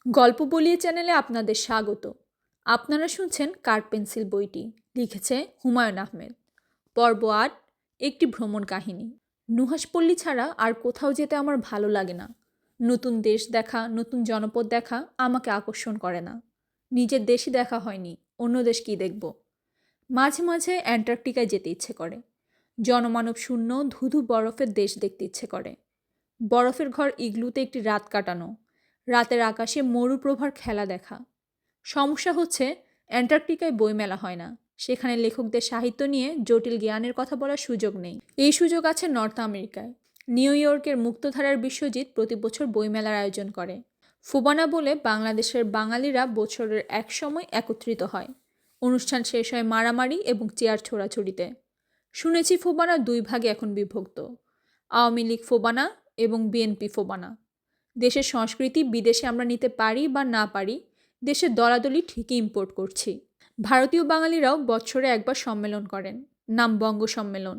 গল্প বলিয়ে চ্যানেলে আপনাদের স্বাগত। আপনারা শুনছেন কার্ড পেন্সিল বইটি। লিখেছে হুমায়ুন আহমেদ। পর্ব ৮, একটি ভ্রমণ কাহিনী। নুহাশপল্লী ছাড়া আর কোথাও যেতে আমার ভালো লাগে না। নতুন দেশ দেখা, নতুন জনপদ দেখা আমাকে আকর্ষণ করে না। নিজের দেশই দেখা হয়নি, অন্য দেশ কী দেখব। মাঝে মাঝে অ্যান্টার্কটিকায় যেতে ইচ্ছে করে। জনমানব শূন্য ধুধু বরফের দেশ দেখতে ইচ্ছে করে। বরফের ঘর ইগলুতে একটি রাত কাটানো, রাতের আকাশে মরুপ্রভার খেলা দেখা। সমস্যা হচ্ছে অ্যান্টার্কটিকায় বইমেলা হয় না। সেখানে লেখকদের সাহিত্য নিয়ে জটিল জ্ঞানের কথা বলার সুযোগ নেই। এই সুযোগ আছে নর্থ আমেরিকায়। নিউ ইয়র্কের মুক্তধারার বিশ্বজিৎ প্রতি বছর বইমেলার আয়োজন করে। ফুবানা বলে বাংলাদেশের বাঙালিরা বছরের এক সময় একত্রিত হয়। অনুষ্ঠান শেষ হয় মারামারি এবং চেয়ার ছোড়াছুড়িতে। শুনেছি ফুবানা দুই ভাগে এখন বিভক্ত, আওয়ামী লীগ ফোবানা এবং বিএনপি ফোবানা। দেশের সংস্কৃতি বিদেশে আমরা নিতে পারি বা না পারি, দেশের দলাদলি ঠিকই ইম্পোর্ট করছি। ভারতীয় বাঙালিরাও বছরে একবার সম্মেলন করেন, নাম বঙ্গ সম্মেলন।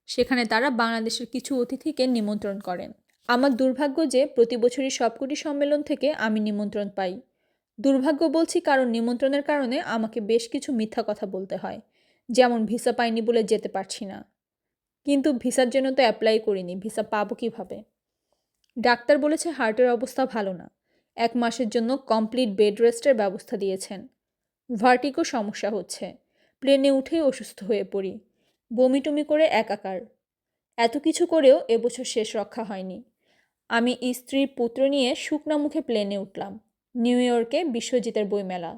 সেখানে তারা বাংলাদেশের কিছু অতিথিকে নিমন্ত্রণ করেন। আমার দুর্ভাগ্য যে প্রতি বছরই সবকটি সম্মেলন থেকে আমি নিমন্ত্রণ পাই। দুর্ভাগ্য বলছি কারণ নিমন্ত্রণের কারণে আমাকে বেশ কিছু মিথ্যা কথা বলতে হয়, যেমন ভিসা পাইনি বলে যেতে পারছি না। কিন্তু ভিসার জন্য তো অ্যাপ্লাই করিনি, ভিসা পাবো কীভাবে? ডাক্তার বলেছে হার্টের অবস্থা ভালো না। 1 মাসের জন্য কমপ্লিট বেড রেস্টের ব্যবস্থা দিয়েছেন। ভার্টিগো সমস্যা হচ্ছে, প্লেনে উঠেই অসুস্থ হয়ে পড়ি, বমিটমি করে একাকার। এত কিছু করেও এবছর শেষ রক্ষা হয়নি। আমি স্ত্রী পুত্র নিয়ে শুকনা মুখে প্লেনে উঠলাম। নিউ ইয়র্কে বিশ্বজিতের বইমেলা,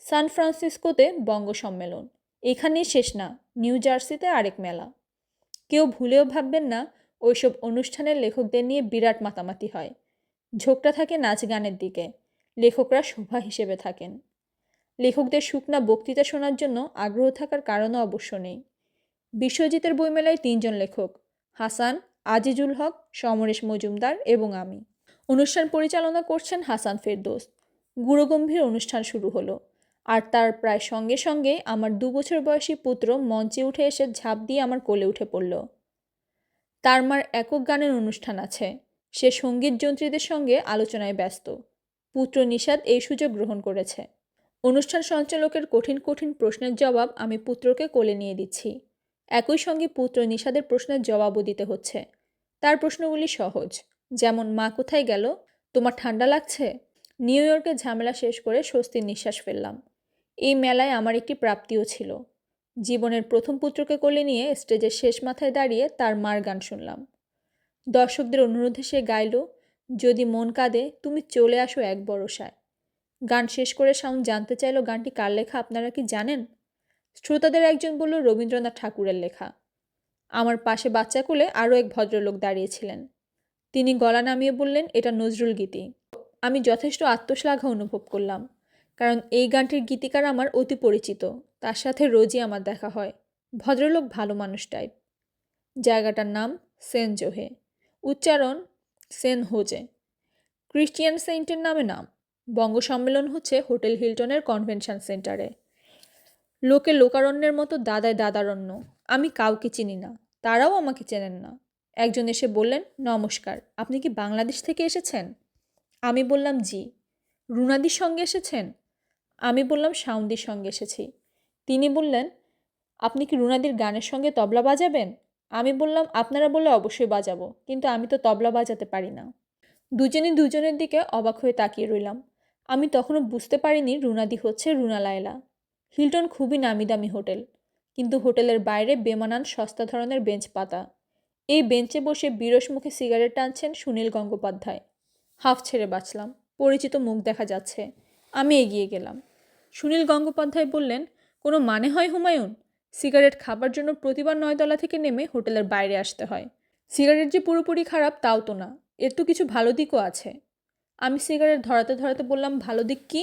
সান ফ্রান্সিসকোতে বঙ্গ সম্মেলন, এখানেই শেষ না, নিউ জার্সিতে আরেক মেলা। কেউ ভুলেও ভাববেন না ওইসব অনুষ্ঠানের লেখকদের নিয়ে বিরাট মাতামাতি হয়। ঝোঁকটা থাকে নাচ গানের দিকে, লেখকরা শোভা হিসেবে থাকেন। লেখকদের শুকনা বক্তৃতা শোনার জন্য আগ্রহ থাকার কারণও অবশ্য নেই। বিশ্বজিতের বইমেলায় 3 জন লেখক, হাসান, আজিজুল হক, সমরেশ মজুমদার এবং আমি। অনুষ্ঠান পরিচালনা করছেন হাসান ফেরদৌস। গুরুগম্ভীর অনুষ্ঠান শুরু হলো, আর তার প্রায় সঙ্গে সঙ্গে আমার 2 বছর বয়সী পুত্র মঞ্চে উঠে এসে ঝাঁপ দিয়ে আমার কোলে উঠে পড়ল। তার মার একক গানের অনুষ্ঠান আছে, সে সঙ্গীত যন্ত্রীদের সঙ্গে আলোচনায় ব্যস্ত। পুত্র নিষাদ এই সুযোগ গ্রহণ করেছে। অনুষ্ঠান সঞ্চালকের কঠিন কঠিন প্রশ্নের জবাব আমি পুত্রকে কোলে নিয়ে দিচ্ছি। একই সঙ্গে পুত্র নিষাদের প্রশ্নের জবাবও দিতে হচ্ছে। তার প্রশ্নগুলি সহজ, যেমন মা কোথায় গেল, তোমার ঠান্ডা লাগছে। নিউ ইয়র্কের ঝামেলা শেষ করে স্বস্তির নিঃশ্বাস ফেললাম। এই মেলায় আমার একটি প্রাপ্তিও ছিল। জীবনের প্রথম পুত্রকে কোলে নিয়ে স্টেজের শেষ মাথায় দাঁড়িয়ে তার মার গান শুনলাম। দর্শকদের অনুরোধে সে গাইল, যদি মন কাঁদে তুমি চলে আসো এক বরসায়। গান শেষ করে শাওন জানতে চাইল গানটি কার লেখা আপনারা কি জানেন? শ্রোতাদের একজন বলল রবীন্দ্রনাথ ঠাকুরের লেখা। আমার পাশে বাচ্চা কোলে আরও এক ভদ্রলোক দাঁড়িয়েছিলেন। তিনি গলা নামিয়ে বললেন, এটা নজরুল গীতি। আমি যথেষ্ট আত্মশ্লাঘা অনুভব করলাম, কারণ এই গানটির গীতিকার আমার অতি পরিচিত, তার সাথে রোজই আমার দেখা হয়। ভদ্রলোক ভালো মানুষ টাইপ। জায়গাটার নাম সেন জোহে, উচ্চারণ সেন হোজে। ক্রিশ্চিয়ান সেন্টের নামে নাম। বঙ্গ সম্মেলন হচ্ছে হোটেল হিলটনের কনভেনশন সেন্টারে। লোকে লোকারণ্যের মতো দাদায় দাদারণ্য। আমি কাউকে চিনি না, তারাও আমাকে চেনেন না। একজন এসে বললেন, নমস্কার, আপনি কি বাংলাদেশ থেকে এসেছেন? আমি বললাম জি। রুনাদির সঙ্গে এসেছেন? আমি বললাম শাওনদির সঙ্গে এসেছি। তিনি বললেন, আপনি কি রুনাদির গানের সঙ্গে তবলা বাজাবেন? আমি বললাম, আপনারা বললে অবশ্যই বাজাবো, কিন্তু আমি তো তবলা বাজাতে পারি না। দুজনই দুজনের দিকে অবাক হয়ে তাকিয়ে রইলাম। আমি তখনও বুঝতে পারিনি রুনাদি হচ্ছে রুনা লায়লা। হিলটন খুবই নামি দামি হোটেল, কিন্তু হোটেলের বাইরে বেমানান সস্তা ধরনের বেঞ্চ পাতা। এই বেঞ্চে বসে বিরস মুখে সিগারেট টানছেন সুনীল গঙ্গোপাধ্যায়। হাফ ছেড়ে বাঁচলাম, পরিচিত মুখ দেখা যাচ্ছে। আমি এগিয়ে গেলাম। সুনীল গঙ্গোপাধ্যায় বললেন, কোনো মানে হয় হুমায়ুন? সিগারেট খাবার জন্য প্রতিবার 9 তলা থেকে নেমে হোটেলের বাইরে আসতে হয়। সিগারেট যে পুরোপুরি খারাপ তাও তো না, এর তো কিছু ভালো দিকও আছে। আমি সিগারেট ধরাতে ধরাতে বললাম, ভালো দিক কী?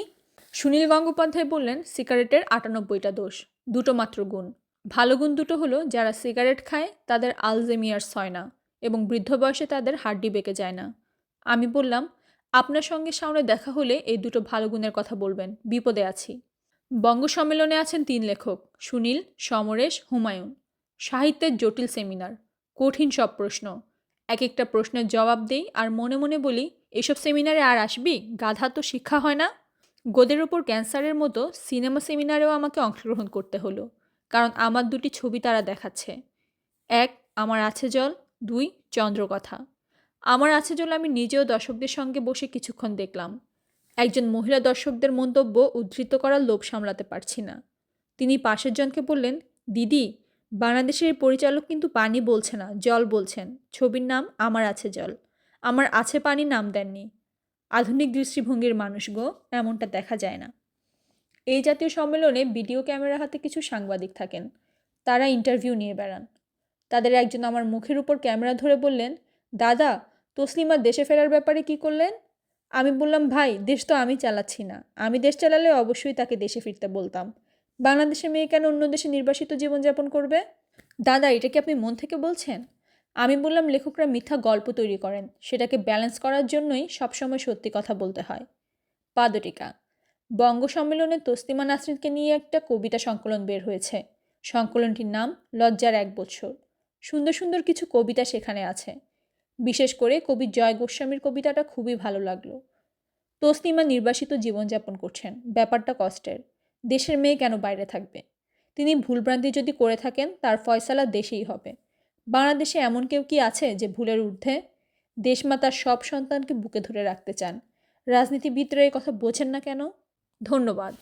সুনীল গঙ্গোপাধ্যায় বললেন, সিগারেটের 98টা দোষ, দুটো মাত্র গুণ। ভালো গুণ দুটো হলো, যারা সিগারেট খায় তাদের আলজেমিয়ার্স হয় না এবং বৃদ্ধ বয়সে তাদের হাড্ডি বেঁকে যায় না। আমি বললাম, আপনার সঙ্গে সামনে দেখা হলে এই দুটো ভালো গুণের কথা বলবেন, বিপদে আছি। বঙ্গ সম্মেলনে আছেন 3 লেখক, সুনীল, সমরেশ, হুমায়ুন। সাহিত্যের জটিল সেমিনার, কঠিন সব প্রশ্ন। এক একটা প্রশ্নের জবাব দেই আর মনে মনে বলি, এসব সেমিনারে আর আসবি? গাধা, তো শিক্ষা হয় না। গোদের ওপর ক্যান্সারের মতো সিনেমা সেমিনারেও আমাকে অংশগ্রহণ করতে হলো, কারণ আমার দুটি ছবি তারা দেখাচ্ছে। এক, আমার আছে জল। দুই, চন্দ্রকথা। আমার আছে জল আমি নিজেও দর্শকদের সঙ্গে বসে কিছুক্ষণ দেখলাম। একজন মহিলা দর্শকদের মন্তব্য উদ্ধৃত করার লোভ সামলাতে পারছি না। তিনি পাশের জনকে বললেন, দিদি, বাংলাদেশের এই পরিচালক কিন্তু পানি বলছে না, জল বলছেন। ছবির নাম আমার আছে জল। আমার আছে পানি নাম দেননি। আধুনিক দৃষ্টিভঙ্গির মানুষ গো, এমনটা দেখা যায় না। এই জাতীয় সম্মেলনে ভিডিও ক্যামেরা হাতে কিছু সাংবাদিক থাকেন। তারা ইন্টারভিউ নিয়ে বেড়ান। তাদের একজন আমার মুখের উপর ক্যামেরা ধরে বললেন, দাদা, তসলিমা দেশে ফেরার ব্যাপারে কি করলেন? আমি বললাম, ভাই, দেশ তো আমি চালাচ্ছি না। আমি দেশ চালালে অবশ্যই তাকে দেশে ফিরতে বলতাম। বাংলাদেশের মেয়ে কেন অন্য দেশে নির্বাসিত জীবনযাপন করবে? দাদা, এটা কি আপনি মন থেকে বলছেন? আমি বললাম, লেখকরা মিথ্যা গল্প তৈরি করেন, সেটাকে ব্যালেন্স করার জন্যই সবসময় সত্যি কথা বলতে হয়। পাদটিকা। বঙ্গ সম্মেলনে তসলিমা নাসরিনকে নিয়ে একটা কবিতা সংকলন বের হয়েছে। সংকলনটির নাম লজ্জার 1 বছর। সুন্দর সুন্দর কিছু কবিতা সেখানে আছে। বিশেষ করে কবি জয় গোস্বামীর কবিতাটা খুবই ভালো লাগলো। তসলিমা নির্বাসিত জীবনযাপন করছেন, ব্যাপারটা কষ্টের। দেশের মেয়ে কেন বাইরে থাকবে? তিনি ভুলভ্রান্তি যদি করে থাকেন, তার ফয়সালা দেশেই হবে। বাংলাদেশে এমন কেউ কি আছে যে ভুলের ঊর্ধ্বে? দেশমাতার সব সন্তানকে বুকে ধরে রাখতে চান। রাজনীতিবিদরা এই কথা বোঝেন না কেন? ধন্যবাদ।